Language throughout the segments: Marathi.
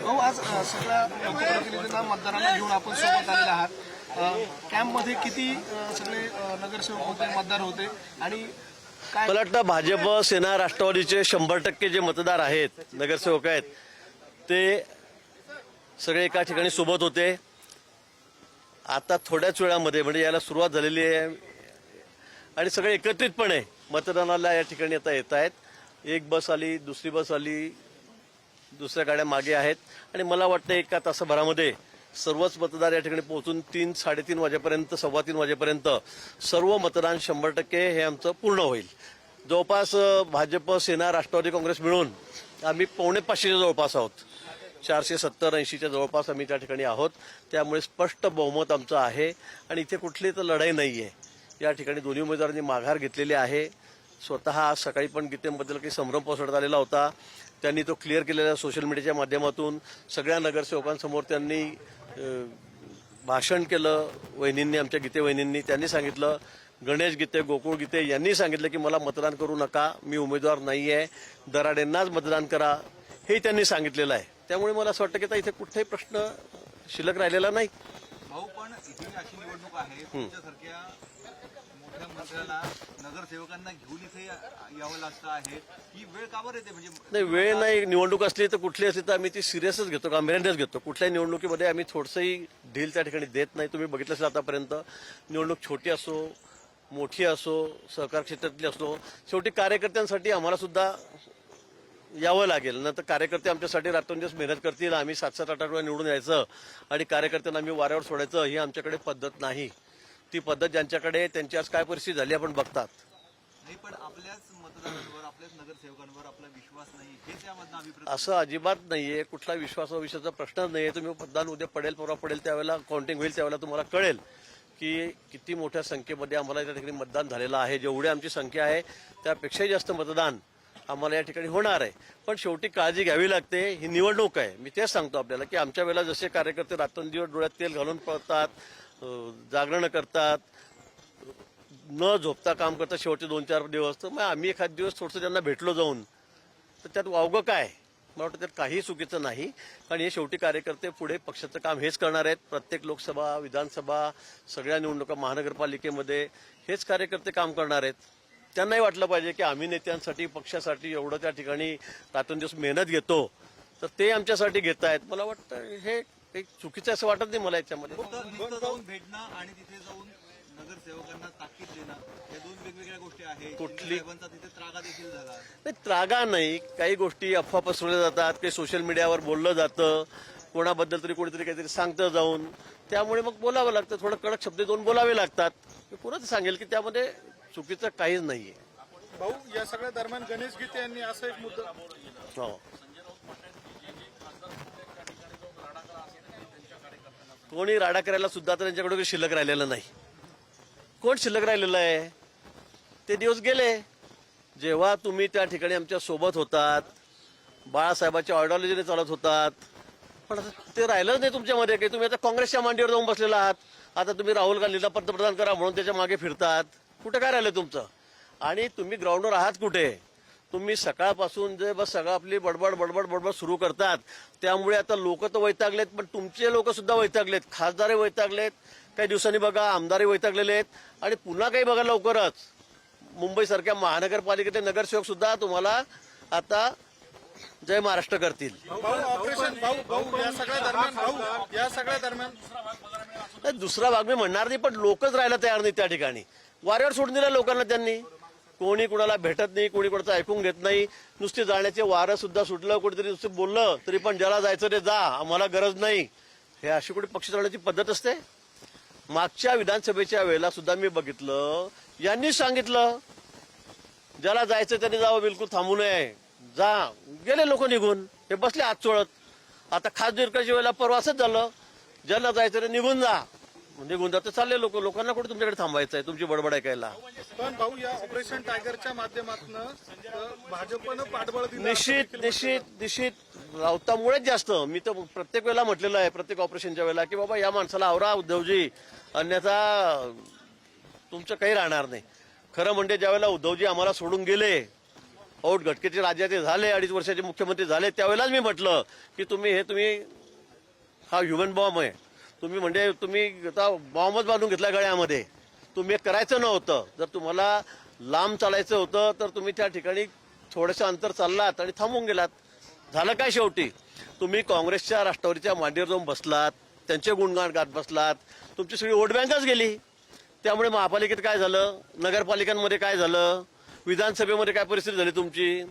भाऊ आज सगळ्या लोकप्रतिनिधींना मतदारांना घेऊन आपण सोबत आलेले आहात. कॅम्पमध्ये किती सगळे नगरसेवक होते, मतदार होते आणि काय मला वाटतं भाजप, सेना, राष्ट्रवादीचे 100% जे मतदार आहेत, नगरसेवक आहेत, ते सगळे एका ठिकाणी सोबत होते. आता थोड्याच वेळामध्ये म्हणजे याला सुरुवात झालेली आहे आणि सगळे एकत्रितपणे मतदानाला या ठिकाणी आता येत आहेत. एक बस आली, दुसरी बस आली, दुसऱ्या गाड्या मागे आहेत आणि मला वाटतं एका तासाभरामध्ये सर्वच मतदार या ठिकाणी पोहोचून 3-3:30 वाजेपर्यंत, 3:15 वाजेपर्यंत सर्व मतदान 100% हे आमचं पूर्ण होईल. जवळपास भाजप, सेना, राष्ट्रवादी काँग्रेस मिळून आम्ही 450च्या जवळपास आहोत. 470-80च्या जवळपास आम्ही त्या ठिकाणी आहोत. त्यामुळे स्पष्ट बहुमत आमचं आहे आणि इथे कुठली तर लढाई नाही आहे. या ठिकाणी दोन्ही उमेदवारांनी माघार घेतलेली आहे. स्वतः आज सकाळी पण गीतेबद्दल काही संभ्रम पसरत आलेला होता. त्यांनी तो क्लिअर केलेला सोशल मीडियाच्या माध्यमातून. सगळ्या नगरसेवकांसमोर त्यांनी भाषण केलं. वहिनींनी, आमच्या गीते वहिनींनी त्यांनी सांगितलं, गणेश गीते, गोकुळ गीते यांनी सांगितलं की मला मतदान करू नका, मी उमेदवार नाही आहे, दराडेंनाच मतदान करा, हे त्यांनी सांगितलेलं आहे. त्यामुळे मला असं वाटतं की आता इथे कुठलाही प्रश्न शिल्लक राहिलेला नाही. भाऊ, पण इथे अशी निवडणूक आहे, तुमच्यासारख्या मोठ्या मंत्र्याला नगरसेवकांना घेऊन इथे यावं लागतं आहे, ही वेळ का बरं येते? म्हणजे नाही, वेळ नाही. निवडणूक असली तर कुठली असली तर आम्ही ती सिरियसच घेतो, गांभीर्यानेच घेतो. कुठल्याही निवडणुकीमध्ये आम्ही थोडंसंही ढील त्या ठिकाणी देत नाही. तुम्ही बघितलं असेल आतापर्यंत, निवडणूक छोटी असो, मोठी असो, सहकार क्षेत्रातली असो, शेवटी कार्यकर्त्यांसाठी आम्हाला सुद्धा यावं लागेल. नंतर कार्यकर्ते आमच्यासाठी रात्रंदिवस मेहनत करतील. आम्ही 7-8 वेळा निवडून यायचं आणि कार्यकर्त्यांना आम्ही वाऱ्यावर सोडायचं, ही आमच्याकडे पद्धत नाही. ती पद्धत ज्यांच्याकडे, त्यांची आज काय परिस्थिती झाली आपण बघतात. नाही, पण आपल्याच मतदारांवर, आपल्याच नगरसेवकांवर आपला विश्वास नाही, हे त्यामधनं अभिप्राय. असं अजिबात नाहीये. कुठला विश्वासाविषयाचा प्रश्नच नाहीये. तुम्ही मतदान उद्या पडेल, परवा पडेल, त्यावेळेला काउंटिंग होईल, त्यावेळेला तुम्हाला कळेल की किती मोठ्या संख्येमध्ये आम्हाला त्या ठिकाणी मतदान झालेलं आहे. जेवढी आमची संख्या आहे त्यापेक्षाही जास्त मतदान आम्हाला या ठिकाणी होणार आहे. पण शेवटी काळजी घ्यावी लागते. ही निवडणूक आहे. मी तेच सांगतो आपल्याला की आमच्या वेळेला जसे कार्यकर्ते रात्रंदिवस डोळ्यात तेल घालून पळतात, जागरण करतात, न झोपता काम करतात शेवटचे 2-4 दिवस, तर मग आम्ही एखाद दिवस थोडंसं त्यांना भेटलो जाऊन, तर त्यात वावगं काय? मला वाटतं त्यात काही चुकीचं नाही. कारण हे शेवटी कार्यकर्ते पुढे पक्षाचं काम हेच करणार आहेत. प्रत्येक लोकसभा, विधानसभा, सगळ्या निवडणुका, महानगरपालिकेमध्ये हेच कार्यकर्ते काम करणार आहेत. त्यांनाही वाटलं पाहिजे की आम्ही नेत्यांसाठी, पक्षासाठी एवढं त्या ठिकाणी रात्रंदिवस मेहनत घेतो, तर ते आमच्यासाठी घेत आहेत. मला वाटतं हे काही चुकीचं असं वाटत नाही मला याच्यामध्ये. नुसतं जाऊन भेटणं आणि तिथे जाऊन नगरसेवकांना ताकीद देणं, या दोन वेगवेगळ्या गोष्टी आहेत. कुठली? तिथे त्रागा देखील झाला नाही, त्रागा नाही. काही गोष्टी अफवा पसरवल्या जातात, काही सोशल मीडियावर बोललं जातं, कोणाबद्दल तरी कोणीतरी काहीतरी सांगतं जाऊन, त्यामुळे मग बोलावं लागतं. थोडं कडक शब्द दोन बोलावे लागतात. मी पुन्हा सांगेल की त्यामध्ये चुकीचं काहीच नाहीये. भाऊ, या सगळ्या दरम्यान गणेश गीते यांनी असं एक मुद्दा हो, कोणी राडा करायला सुद्धा तर त्यांच्याकडे शिल्लक राहिलेलं नाही. कोण शिल्लक राहिलेलं आहे? ते दिवस गेले. जेव्हा तुम्ही त्या ठिकाणी आमच्या सोबत होतात, बाळासाहेबांच्या आयडिओलॉजीने चालत होतात, पण आता ते राहिलंच नाही तुमच्यामध्ये काही. तुम्ही आता काँग्रेसच्या मांडीवर जाऊन बसलेला आहात. आता तुम्ही राहुल गांधीला पंतप्रधान करा म्हणून त्याच्या मागे फिरतात. कुठं काय राहिलं तुमचं? आणि तुम्ही ग्राउंडवर आहात कुठे? तुम्ही सकाळपासून जे बस सगळं आपली बडबड बडबड बडबड सुरू करतात. त्यामुळे आता लोक तर वैतागलेत, पण तुमचे लोक सुद्धा वैतागलेत. खासदारही वैतागलेत, काही दिवसांनी बघा आमदारही वैतागलेले आहेत. आणि पुन्हा काही बघा लवकरच मुंबईसारख्या महानगरपालिकेचे नगरसेवक सुद्धा तुम्हाला आता जय महाराष्ट्र करतील. दुसरा भाग मी म्हणणार नाही, पण लोकच राहायला तयार नाही त्या ठिकाणी. वाऱ्यावर सोडून दिलं लोकांना त्यांनी. कोणी कुणाला भेटत नाही, कोणी कोणाचं ऐकून घेत नाही. नुसते जाण्याचे वारं सुद्धा सुटलं, कुठेतरी नुसतं बोललं तरी पण ज्याला जायचं ते जा, आम्हाला गरज नाही. हे अशी कुठे पक्ष चालण्याची पद्धत असते? मागच्या विधानसभेच्या वेळेला सुद्धा मी बघितलं, यांनीच सांगितलं ज्याला जायचं त्यांनी जावं, बिलकुल थांबू नये. जा, गेले लोक निघून. हे बसले हात चोळत. आता खासदारकीच्या वेळेला परवा असंच झालं, ज्याला जायचं ते निघून जा. निघून जातं चालले लोक. लोकांना कुठे तुमच्याकडे थांबायचं आहे तुमची बडबड ऐकायला? पण भाऊ, या ऑपरेशन टायगरच्या माध्यमातून भाजपनं पाठबळ दिलं. निश्चित राऊतामुळेच जास्त. मी तर प्रत्येक वेळेला म्हटलेलं आहे, प्रत्येक ऑपरेशनच्या वेळेला, की बाबा या माणसाला आवरा उद्धवजी, अन्यथा तुमचं काही राहणार नाही. खरं म्हणजे ज्यावेळेला उद्धवजी आम्हाला सोडून गेले औट घटकेचे राजा ते झाले, 2.5 वर्षाचे मुख्यमंत्री झाले, त्यावेळेलाच मी म्हटलं की तुम्ही हा ह्युमन बॉम्ब आहे, तुम्ही आता बॉम्बच बांधून घेतला गळ्यामध्ये. तुम्ही हे करायचं नव्हतं. जर तुम्हाला लांब चालायचं होतं तर तुम्ही त्या ठिकाणी थोडंसं अंतर चाललात आणि थांबून गेलात. झालं काय शेवटी? तुम्ही काँग्रेसच्या राष्ट्रवादीच्या मांडीवर जाऊन बसलात, त्यांचे गुणगान गात बसलात, तुमची सगळी वोट बँकच गेली. त्यामुळे महापालिकेत काय झालं, नगरपालिकांमध्ये काय झालं, विधानसभेमध्ये काय परिस्थिती झाली तुमची?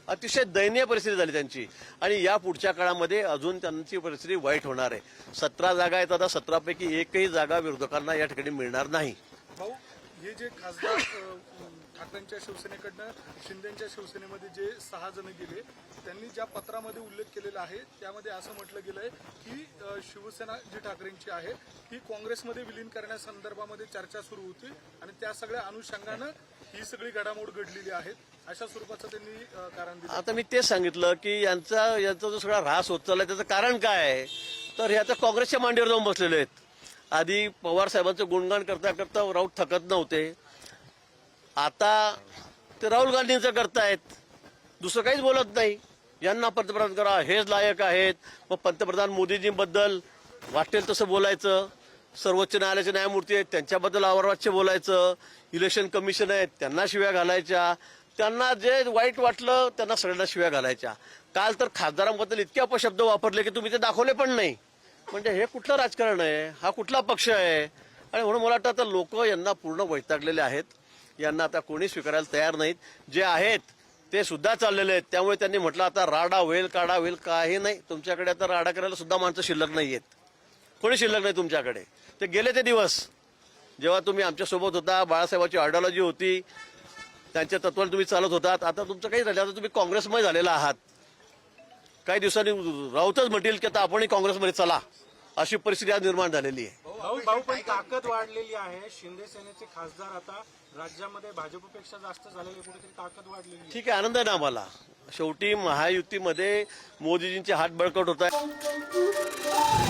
अतिशय दयनीय परिस्थिती झाली त्यांची. आणि या पुढच्या काळामध्ये अजून त्यांची परिस्थिती वाईट होणार आहे. 17 जागा आहेत, आता 17 पैकी एकही जागा विरोधकांना या ठिकाणी मिळणार नाही. भाऊ, हे जे खासदार ठाकरेंच्या शिवसेनेकडनं शिंदेच्या शिवसेनेमध्ये जे 6 जण गेले, त्यांनी ज्या पत्रामध्ये उल्लेख केलेला आहे त्यामध्ये असं म्हटलं गेलंय की शिवसेना जी ठाकरेंची आहे ती काँग्रेसमध्ये विलीन करण्यासंदर्भामध्ये चर्चा सुरू होती आणि त्या सगळ्या अनुषंगानं ही सगळी घडामोड घडलेली आहे, अशा स्वरूपाचं त्यांनी कारण दिलं. आता मी तेच सांगितलं की यांचा जो सगळा ऱ्हास होत चाललाय त्याचं कारण काय आहे, तर हे आता काँग्रेसच्या मांडीवर जाऊन बसलेले आहेत. आधी पवार साहेबांचं गुणगान करता करता राऊत थकत नव्हते, आता ते राहुल गांधींचं करतायत, दुसरं काहीच बोलत नाही. यांना पंतप्रधान करा, हेच लायक आहेत. मग पंतप्रधान मोदीजींबद्दल वाटेल तसं बोलायचं, सर्वोच्च न्यायालयाचे न्यायमूर्ती आहेत त्यांच्याबद्दल आवर्वाच्य बोलायचं, इलेक्शन कमिशन आहेत त्यांना शिव्या घालायच्या, त्यांना जे वाईट वाटलं त्यांना सगळ्यांना शिव्या घालायच्या. काल तर खासदारांबद्दल इतके अपशब्द वापरले की तुम्ही ते दाखवले पण नाही. म्हणजे हे कुठलं राजकारण आहे, हा कुठला पक्ष आहे? आणि म्हणून मला वाटतं आता लोक यांना पूर्ण वैतागलेले आहेत. यांना आता कोणी स्वीकारायला तयार नाहीत. जे आहेत ते सुद्धा चाललेले आहेत. त्यामुळे त्यांनी म्हटलं आता राडा होईल, काढा होईल, काही नाही. तुमच्याकडे आता राडा करायला सुद्धा माणसं शिल्लक नाही आहेत, कोणी शिल्लक नाही तुमच्याकडे. ते गेले ते दिवस जेव्हा तुम्ही आमच्यासोबत होता, बाळासाहेबांची आयडिओलॉजी होती, त्यांच्या तत्वाला तुम्ही चालत होतात. आता तुमचं काही झालं, आता तुम्ही काँग्रेसमध्ये झालेला आहात. काही दिवसांनी राऊतच म्हणतील की आता आपणही काँग्रेसमध्ये चला, अशी परिस्थिती आज निर्माण झालेली आहे. भाऊ पण ताकद वाढलेली आहे. शिंदे सेनेचे खासदार आता राज्यामध्ये भाजपपेक्षा जास्त झालेले, कुठेतरी ताकद वाढलेली. ठीक आहे, आनंद आहे ना आम्हाला. शेवटी महायुतीमध्ये मोदीजींचे हात बळकट होत आहे.